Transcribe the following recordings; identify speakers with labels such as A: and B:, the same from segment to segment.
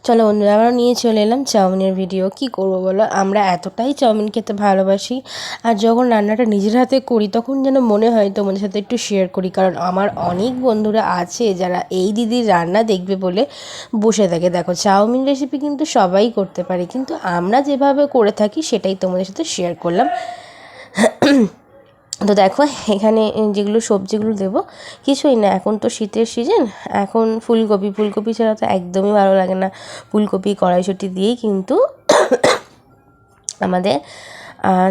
A: চলো বন্ধুরা, আমরা নিয়ে চলে এলাম চাউমিনের ভিডিও। কি করবো বলো, আমরা এতটাই চাউমিন খেতে ভালোবাসি, আর যখন রান্নাটা নিজের হাতে করি তখন যেন মনে হয় তোমাদের সাথে একটু শেয়ার করি। কারণ আমার অনেক বন্ধুরা আছে যারা এই দিদির রান্না দেখবে বলে বসে থাকে। দেখো, চাউমিন রেসিপি কিন্তু সবাই করতে পারে, কিন্তু আমরা যেভাবে করে থাকি সেটাই তোমাদের সাথে শেয়ার করলাম। তো দেখো, এখানে যেগুলো সবজিগুলো দেবো কিছুই না, এখন তো শীতের সিজন। এখন ফুলকপি ছাড়া তো একদমই ভালো লাগে না। ফুলকপি কড়াইশুঁটি দিয়েই কিন্তু আমাদের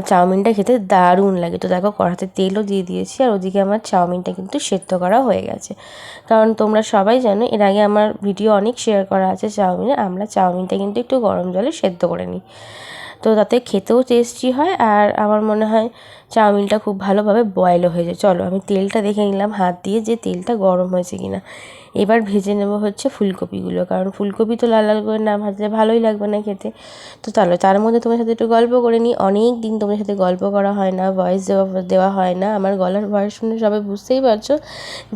A: চাউমিনটা খেতে দারুণ লাগে। তো দেখো, কড়াতে তেলও দিয়ে দিয়েছি, আর ওদিকে আমার চাউমিনটা কিন্তু সেদ্ধ করা হয়ে গেছে। কারণ তোমরা সবাই জানো, এর আগে আমার ভিডিও অনেক শেয়ার করা আছে চাউমিনে। আমরা চাউমিনটা কিন্তু একটু গরম জলে সেদ্ধ করে নিই, তো তাতে খেতেও টেস্টি হয়, আর আমার মনে হয় চাউমিনটা খুব ভালোভাবে বয়েলও হয়ে যায়। চলো, আমি তেলটা দেখে নিলাম হাত দিয়ে যে তেলটা গরম হয়েছে কিনা। এবার ভেজে নেব হচ্ছে ফুলকপিগুলো, কারণ ফুলকপি তো লাল লাল করে না ভাজলে ভালোই লাগবে না খেতে। তো চলো, তার মধ্যে তোমার সাথে একটু গল্প করে নিই। অনেক দিন তোমার সাথে গল্প করা হয় না, ভয়েস দেওয়া হয় না। আমার গলার ভয়েস শুনে সবাই বুঝতেই পারছো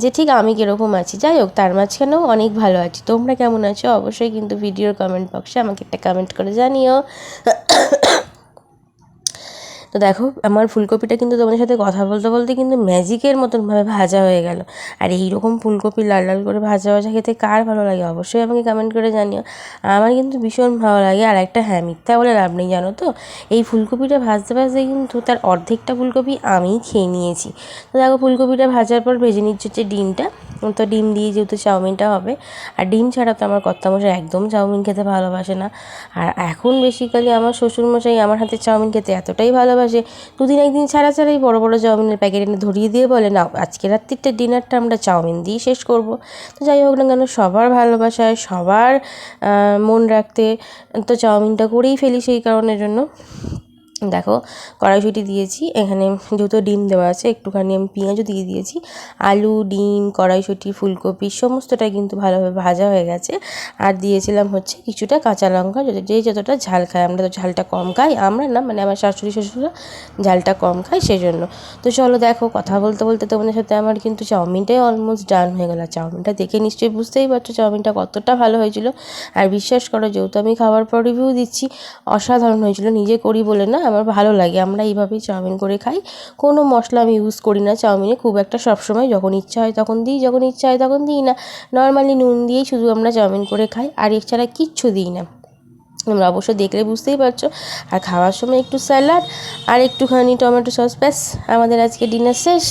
A: যে ঠিক আমি কীরকম আছি। যাই হোক, তার মাঝখানেও অনেক ভালো আছি। তোমরা কেমন আছো অবশ্যই কিন্তু ভিডিওর কমেন্ট বক্সে আমাকে একটা কমেন্ট করে জানিও। তো দেখো, আমার ফুলকপিটা কিন্তু তোমাদের সাথে কথা বলতে বলতে কিন্তু ম্যাজিকের মতনভাবে ভাজা হয়ে গেল। আর এইরকম ফুলকপি লাল লাল করে ভাজা ভাজা খেতে কার ভালো লাগে অবশ্যই আমাকে কমেন্ট করে জানিও। আমার কিন্তু ভীষণ ভালো লাগে। আর একটা হ্যাঁ, মিথ্যা বলে লাভ নেই, জানো তো, এই ফুলকপিটা ভাজতে ভাজতে কিন্তু তার অর্ধেকটা ফুলকপি আমিই খেয়ে নিয়েছি। তো দেখো, ফুলকপিটা ভাজার পর ভেজে নিচ্ছে হচ্ছে ডিমটা। তো ডিম দিয়ে যেহেতু চাউমিনটা হবে, আর ডিম ছাড়া তো আমার কর্তামশাই একদম চাউমিন খেতে ভালোবাসে না। আর এখন বেসিক্যালি আমার শ্বশুরমশাই আমার হাতে চাউমিন খেতে এতটাই ভালোবাসে, দুদিন একদিন ছাড়া ছাড়াই বড় বড় চাউমিনের প্যাকেট এনে ধরিয়ে দিয়ে বলে, নাও আজকে রাত্রিটা ডিনারটা আমরা চাউমিন দিয়ে শেষ করব। তো যাই হোক না কেন, সবার ভালোবাসায় সবার মন রাখতে তো চাউমিনটা করেই ফেলি সেই কারণের জন্য। দেখো, কড়াইশুঁটি দিয়েছি এখানে, যেহেতু ডিম দেওয়া আছে একটুখানি আমি পেঁয়াজও দিয়ে দিয়েছি। আলু, ডিম, কড়াইশুঁটি, ফুলকপি সমস্তটাই কিন্তু ভালোভাবে ভাজা হয়ে গেছে। আর দিয়েছিলাম হচ্ছে কিছুটা কাঁচা লঙ্কা, যে যতটা ঝাল খায়। আমরা তো ঝালটা কম খাই, আমরা না মানে আমার শাশুড়ি শ্বশুররা ঝালটা কম খায় সেজন্য। তো চলো দেখো, কথা বলতে বলতে তোমাদের সাথে আমার কিন্তু চাউমিনটাই অলমোস্ট ডান হয়ে গেল। চাউমিনটা দেখে নিশ্চয়ই বুঝতেই পারছো চাউমিনটা কতটা ভালো হয়েছিল। আর বিশ্বাস করো, যেহেতু আমি খাওয়ার পর রিভিউ দিচ্ছি, অসাধারণ হয়েছিল। নিজে করি বলে না, আমার ভালো লাগে। আমরা এইভাবেই চাউমিন করে খাই, কোনো মশলা আমি ইউজ করি না চাউমিনে খুব একটা। সবসময় যখন ইচ্ছা হয় তখন দিই, যখন ইচ্ছা হয় তখন দিই না। নর্মালি নুন দিয়েই শুধু আমরা চাউমিন করে খাই, আর এছাড়া কিচ্ছু দিই না। তোমরা অবশ্য দেখলে বুঝতেই পারছো। আর খাওয়ার সময় একটু স্যালাড আর একটুখানি টমেটো সস, ব্যাস আমাদের আজকে ডিনার শেষ।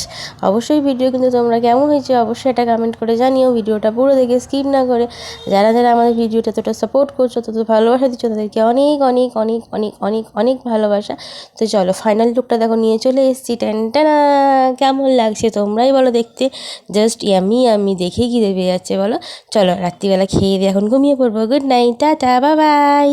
A: অবশ্যই ভিডিও কিন্তু তোমরা কেমন হয়েছে অবশ্যই এটা কমেন্ট করে জানিও, ভিডিওটা পুরো দেখে স্কিপ না করে। যারা যারা আমাদের ভিডিওটা এতটা সাপোর্ট করছো, তত ভালোবাসা দিচ্ছ, তাদেরকে অনেক অনেক অনেক অনেক অনেক অনেক ভালোবাসা। তো চলো, ফাইনাল লুকটা দেখো নিয়ে চলে এসেছি। টেনটানা, কেমন লাগছে তোমরাই বলো দেখতে। জাস্ট ইয়ামি, আমি দেখে কি দেবে যাচ্ছে বলো। চলো, রাত্রিবেলা খেয়ে দিয়ে এখন ঘুমিয়ে পড়বো। Good night, tata, bye bye.